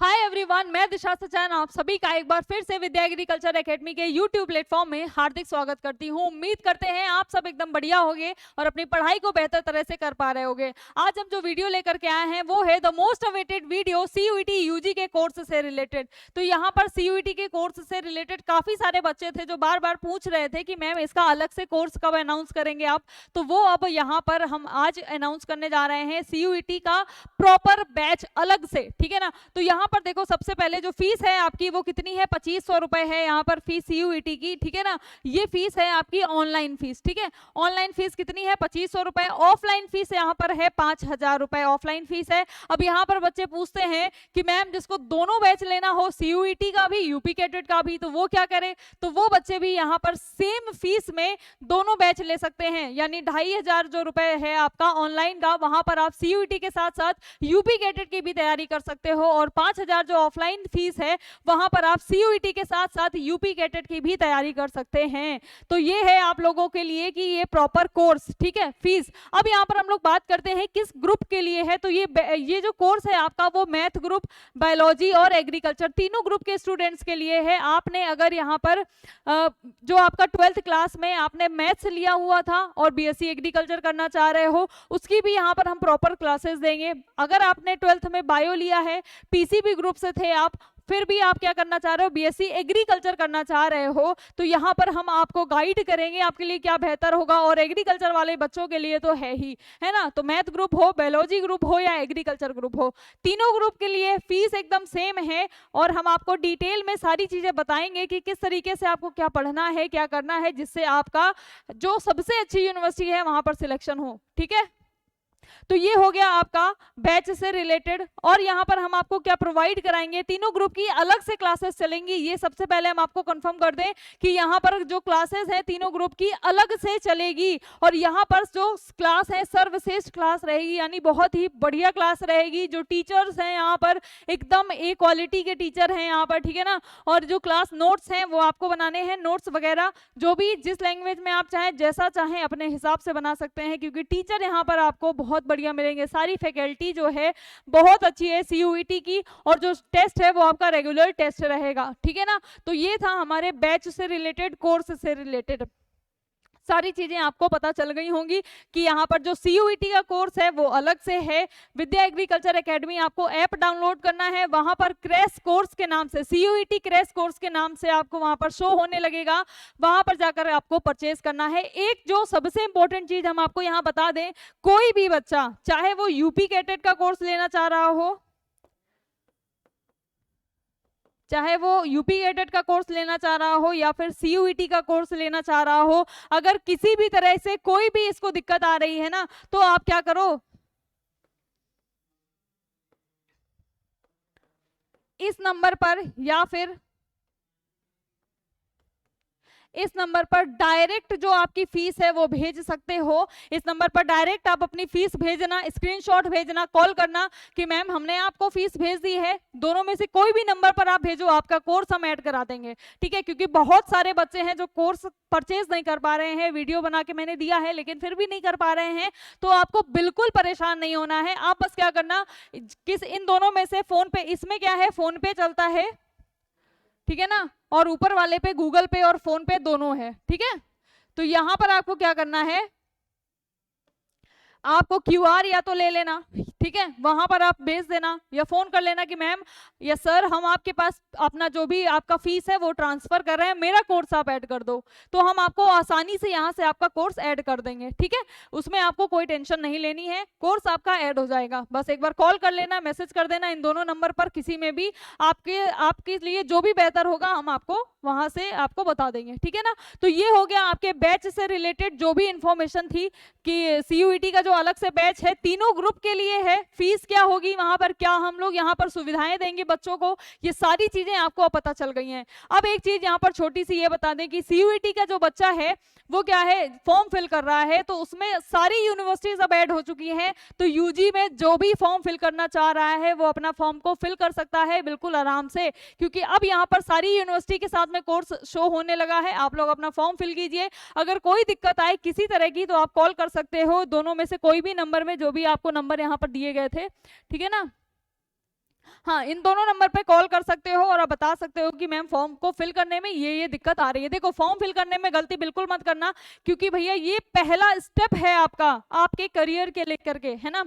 Hi everyone, मैं दिशा सचैन आप सभी का एक बार फिर से विद्या एग्रीकल्चर एकेडमी के यूट्यूब प्लेटफॉर्म में हार्दिक स्वागत करती हूँ। उम्मीद करते हैं आप सब एकदम बढ़िया होंगे और अपनी पढ़ाई को बेहतर तरह से कर पा रहे होंगे। आज हम जो वीडियो लेकर के आए हैं वो है the most awaited video CUET UG के कोर्स से रिलेटेड। तो यहाँ पर सीयूईटी के कोर्स से रिलेटेड काफी सारे बच्चे थे जो बार बार पूछ रहे थे कि मैम इसका अलग से कोर्स कब अनाउंस करेंगे आप, तो वो अब यहाँ पर हम आज अनाउंस करने जा रहे हैं सीयूईटी का प्रॉपर बैच अलग से। ठीक है ना। तो यहाँ पर देखो, सबसे पहले जो फीस है आपकी वो कितनी है, 2500 रुपए है यहाँ पर फीस सीयूईटी की। ठीक है ना। ये फीस है आपकी ऑनलाइन फीस। ठीक है, ऑनलाइन फीस कितनी है, 2500 रुपए। ऑफलाइन फीस यहाँ पर है 5000 रुपए ऑफलाइन फीस है। अब यहाँ पर बच्चे पूछते हैं कि मैम जिसको दोनों बैच लेना हो, सीयूईटी का भी यूपी कैडेट का भी, तो वो क्या करे। तो वो बच्चे भी यहाँ पर सेम फीस में दोनों बैच ले सकते हैं, यानी 2500 जो रुपए है आपका ऑनलाइन का, वहां पर आप सीयूईटी के साथ साथ यूपी कैडेट की भी तैयारी कर सकते हो। और 5000 जो ऑफलाइन फीस है वहां पर आप सीयूईटी के साथ साथ यूपी कैडेट की भी तैयारी कर सकते हैं। तो ये है आप लोगों के लिए कि ये प्रॉपर कोर्स। ठीक है, फीस। अब यहाँ पर हम लोग बात करते हैं किस ग्रुप के लिए है। तो ये जो कोर्स है आपका वो मैथ ग्रुप, बायोलॉजी और एग्रीकल्चर तीनों ग्रुप के स्टूडेंट्स के लिए है। आपने अगर यहाँ पर जो आपका 12th क्लास में आपने मैथ्स लिया हुआ था और बीएससी एग्रीकल्चर करना चाह रहे हो, उसकी भी यहाँ पर हम प्रॉपर क्लासेस देंगे। अगर आपने 12th में बायो लिया है, पीसीबी ग्रुप से थे आप, फिर भी आप क्या करना चाह रहे हो, बीएससी एग्रीकल्चर करना चाह रहे हो, तो यहाँ पर हम आपको गाइड करेंगे आपके लिए क्या बेहतर होगा। और एग्रीकल्चर वाले बच्चों के लिए तो है ही, है ना। तो मैथ ग्रुप हो, बायोलॉजी ग्रुप हो या एग्रीकल्चर ग्रुप हो, तीनों ग्रुप के लिए फीस एकदम सेम है। और हम आपको डिटेल में सारी चीजें बताएंगे कि किस तरीके से आपको क्या पढ़ना है, क्या करना है, जिससे आपका जो सबसे अच्छी यूनिवर्सिटी है वहां पर सिलेक्शन हो। ठीक है। तो ये हो गया आपका बैच से रिलेटेड। और यहाँ पर हम आपको क्या प्रोवाइड कराएंगे, तीनों ग्रुप की अलग से क्लासेस चलेंगी। ये सबसे पहले हम आपको कंफर्म कर दें कि यहाँ पर जो क्लासेस है तीनों ग्रुप की अलग से चलेगी। और यहाँ पर जो क्लास है सर्वश्रेष्ठ क्लास रहेगी, यानी बहुत ही बढ़िया क्लास रहेगी। जो टीचर्स हैं यहाँ पर एकदम ए क्वालिटी के टीचर हैं यहाँ पर। ठीक है ना। और जो क्लास नोट्स हैं वो आपको बनाने हैं, नोट्स वगैरह जो भी जिस लैंग्वेज में आप चाहें, जैसा चाहें अपने हिसाब से बना सकते हैं, क्योंकि टीचर यहाँ पर आपको बहुत बढ़िया मिलेंगे। सारी फैकल्टी जो है बहुत अच्छी है सीयूईटी की, और जो टेस्ट है वो आपका रेगुलर टेस्ट रहेगा। ठीक है ना। तो ये था हमारे बैच से रिलेटेड, कोर्स से रिलेटेड सारी चीजें आपको पता चल गई होंगी कि यहाँ पर जो सीयूईटी का कोर्स है वो अलग से है। विद्या एग्रीकल्चर एकेडमी आपको ऐप डाउनलोड करना है, वहां पर क्रैश कोर्स के नाम से, सीयूईटी क्रैश कोर्स के नाम से आपको वहां पर शो होने लगेगा, वहां पर जाकर आपको परचेज करना है। एक जो सबसे इंपॉर्टेंट चीज हम आपको यहाँ बता दें, कोई भी बच्चा चाहे वो यूपी कैडेट का कोर्स लेना चाह रहा हो, चाहे वो यूपी कैडेट का कोर्स लेना चाह रहा हो या फिर सीयूईटी का कोर्स लेना चाह रहा हो, अगर किसी भी तरह से कोई भी इसको दिक्कत आ रही है ना, तो आप क्या करो, इस नंबर पर या फिर इस नंबर पर डायरेक्ट जो आपकी फीस है वो भेज सकते हो। इस नंबर पर डायरेक्ट आप अपनी फीस भेजना, स्क्रीनशॉट भेजना, कॉल करना कि मैम हमने आपको फीस भेज दी है। दोनों में से कोई भी नंबर पर आप भेजो, आपका कोर्स हम ऐड करा देंगे। ठीक है, क्योंकि बहुत सारे बच्चे हैं जो कोर्स परचेज नहीं कर पा रहे हैं। वीडियो बना के मैंने दिया है लेकिन फिर भी नहीं कर पा रहे हैं, तो आपको बिल्कुल परेशान नहीं होना है। आप बस क्या करना, इन दोनों में से फोन पे, इसमें क्या है फोन पे चलता है, ठीक है ना, और ऊपर वाले पे गूगल पे और फोन पे दोनों है। ठीक है। तो यहां पर आपको क्या करना है, आपको क्यूआर या तो ले लेना, ठीक है, वहां पर आप भेज देना या फोन कर लेना कि मैम या सर हम आपके पास अपना जो भी आपका फीस है वो ट्रांसफर कर रहे हैं, मेरा कोर्स आप ऐड कर दो, तो हम आपको आसानी से यहां से आपका कोर्स ऐड कर देंगे। ठीक है, उसमें आपको कोई टेंशन नहीं लेनी है, कोर्स आपका ऐड हो जाएगा। बस एक बार कॉल कर लेना, मैसेज कर देना, इन दोनों नंबर पर किसी में भी आपके लिए जो भी बेहतर होगा हम आपको वहां से आपको बता देंगे। ठीक है ना। तो ये हो गया आपके बैच से रिलेटेड जो भी इंफॉर्मेशन थी कि सीयूईटी का जो अलग से बैच है तीनों ग्रुप के लिए है, फीस क्या होगी, वहां पर क्या हम लोग यहाँ पर सुविधाएं देंगे बच्चों को, ये सारी चीजें आपको पता चल गई हैं। अब एक चीज यहाँ पर छोटी सी ये बता दें कि सीयूईटी का जो बच्चा है वो क्या है, फॉर्म फिल कर रहा है, तो उसमें सारी यूनिवर्सिटीज अब ऐड हो चुकी हैं। तो यूजी में जो भी फॉर्म फिल करना चाह रहा है वो अपना फॉर्म को फिल कर सकता है बिल्कुल आराम से, क्योंकि अब यहाँ पर सारी यूनिवर्सिटी के साथ में कोर्स शो होने लगा है। आप लोग अपना फॉर्म फिल कीजिए, अगर कोई दिक्कत आए किसी तरह की तो आप कॉल कर सकते हो, दोनों में से कोई भी नंबर में, जो भी आपको नंबर यहाँ पर दिए गए थे। ठीक है ना। हाँ, इन दोनों नंबर पे कॉल कर सकते हो और आप बता सकते हो कि मैम फॉर्म को फिल करने में ये दिक्कत आ रही है। देखो, फॉर्म फिल करने में गलती बिल्कुल मत करना, क्योंकि भैया ये पहला स्टेप है आपका, आपके करियर के लेकर के, है ना।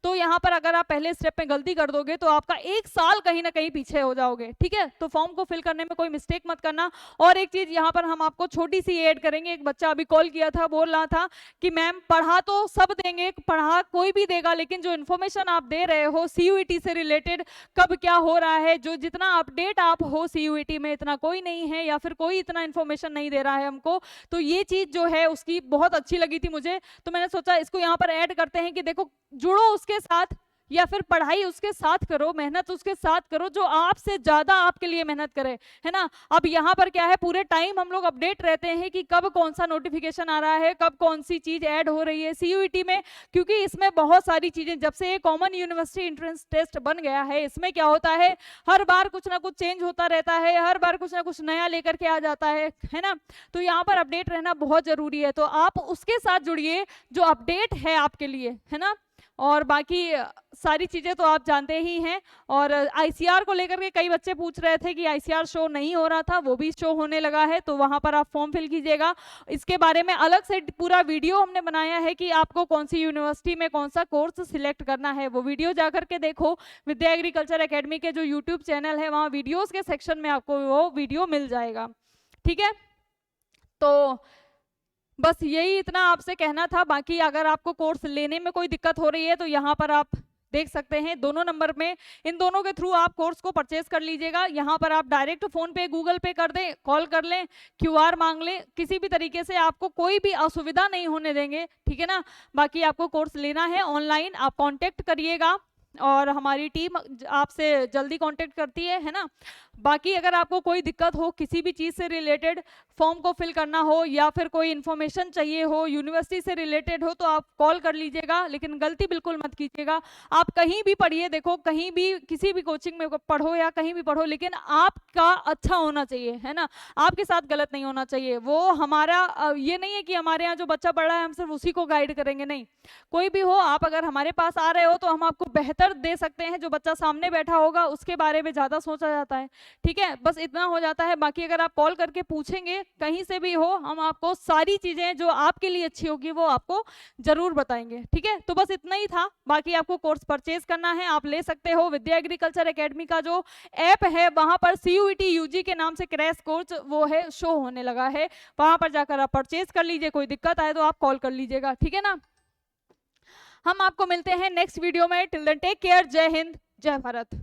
तो यहाँ पर अगर आप पहले स्टेप में गलती कर दोगे तो आपका 1 साल कहीं ना कहीं पीछे हो जाओगे, ठीक है। तो फॉर्म को फिल करने में कोई मिस्टेक मत करना। और एक चीज यहाँ पर हम आपको छोटी सी ऐड करेंगे। एक बच्चा अभी कॉल किया था, बोल रहा था कि मैम पढ़ा तो सब देंगे, पढ़ा कोई भी देगा, लेकिन जो इन्फॉर्मेशन आप दे रहे हो सीयूईटी से रिलेटेड, कब क्या हो रहा है, जो जितना अपडेट आप हो सीयूईटी में, इतना कोई नहीं है, या फिर कोई इतना इन्फॉर्मेशन नहीं दे रहा है हमको। तो ये चीज जो है उसकी बहुत अच्छी लगी थी मुझे, तो मैंने सोचा इसको यहाँ पर ऐड करते हैं कि देखो, जुड़ो उसके साथ, या फिर पढ़ाई उसके साथ करो, मेहनत उसके साथ करो जो आपसे ज्यादा आपके लिए मेहनत करे, है ना। अब यहाँ पर क्या है, पूरे टाइम हम लोग अपडेट रहते हैं कि कब कौन सा नोटिफिकेशन आ रहा है, कब कौन सी चीज ऐड हो रही है सीयूईटी में, क्योंकि इसमें बहुत सारी चीजें, जब से ये कॉमन यूनिवर्सिटी एंट्रेंस टेस्ट बन गया है, इसमें क्या होता है, हर बार कुछ ना कुछ चेंज होता रहता है, हर बार कुछ ना कुछ नया लेकर के आ जाता है ना। तो यहाँ पर अपडेट रहना बहुत जरूरी है, तो आप उसके साथ जुड़िए जो अपडेट है आपके लिए, है ना। और बाकी सारी चीजें तो आप जानते ही हैं। और आईसीआर को लेकर के कई बच्चे पूछ रहे थे कि आईसीआर शो नहीं हो रहा था, वो भी शो होने लगा है, तो वहां पर आप फॉर्म फिल कीजिएगा। इसके बारे में अलग से पूरा वीडियो हमने बनाया है कि आपको कौन सी यूनिवर्सिटी में कौन सा कोर्स सिलेक्ट करना है, वो वीडियो जाकर के देखो। विद्या एग्रीकल्चर एकेडमी के जो यूट्यूब चैनल है, वहाँ वीडियोज के सेक्शन में आपको वो वीडियो मिल जाएगा, ठीक है। तो बस यही इतना आपसे कहना था। बाकी अगर आपको कोर्स लेने में कोई दिक्कत हो रही है तो यहाँ पर आप देख सकते हैं, दोनों नंबर में, इन दोनों के थ्रू आप कोर्स को परचेज कर लीजिएगा। यहाँ पर आप डायरेक्ट फोन पे, गूगल पे कर दें, कॉल कर लें, क्यूआर मांग लें, किसी भी तरीके से आपको कोई भी असुविधा नहीं होने देंगे, ठीक है ना। बाकी आपको कोर्स लेना है ऑनलाइन, आप कॉन्टेक्ट करिएगा और हमारी टीम आपसे जल्दी कांटेक्ट करती है ना। बाकी अगर आपको कोई दिक्कत हो किसी भी चीज़ से रिलेटेड, फॉर्म को फिल करना हो या फिर कोई इन्फॉर्मेशन चाहिए हो यूनिवर्सिटी से रिलेटेड हो, तो आप कॉल कर लीजिएगा, लेकिन गलती बिल्कुल मत कीजिएगा। आप कहीं भी पढ़िए, देखो कहीं भी किसी भी कोचिंग में पढ़ो या कहीं भी पढ़ो, लेकिन आपका अच्छा होना चाहिए, है ना। आपके साथ गलत नहीं होना चाहिए। वो हमारा ये नहीं है कि हमारे यहाँ जो बच्चा पढ़ रहा है हम सिर्फ उसी को गाइड करेंगे, नहीं। कोई भी हो, आप अगर हमारे पास आ रहे हो तो हम आपको बेहतर दे सकते हैं। जो बच्चा सामने बैठा होगा उसके बारे में ज्यादा सोचा जाता है, ठीक है। बस इतना हो जाता है। बाकी अगर आप कॉल करके पूछेंगे कहीं से भी हो, हम आपको सारी चीजें जो आपके लिए अच्छी होगी वो आपको जरूर बताएंगे, ठीक है। तो बस इतना ही था। बाकी आपको कोर्स परचेज करना है, आप ले सकते हो। विद्या एग्रीकल्चर एकेडमी का जो ऐप है वहां पर सीयूईटी यूजी के नाम से क्रैश कोर्स वो है, शो होने लगा है, वहां पर जाकर आप परचेज कर लीजिए। कोई दिक्कत आए तो आप कॉल कर लीजिएगा, ठीक है ना। हम आपको मिलते हैं नेक्स्ट वीडियो में। Till then take care. जय हिंद, जय भारत।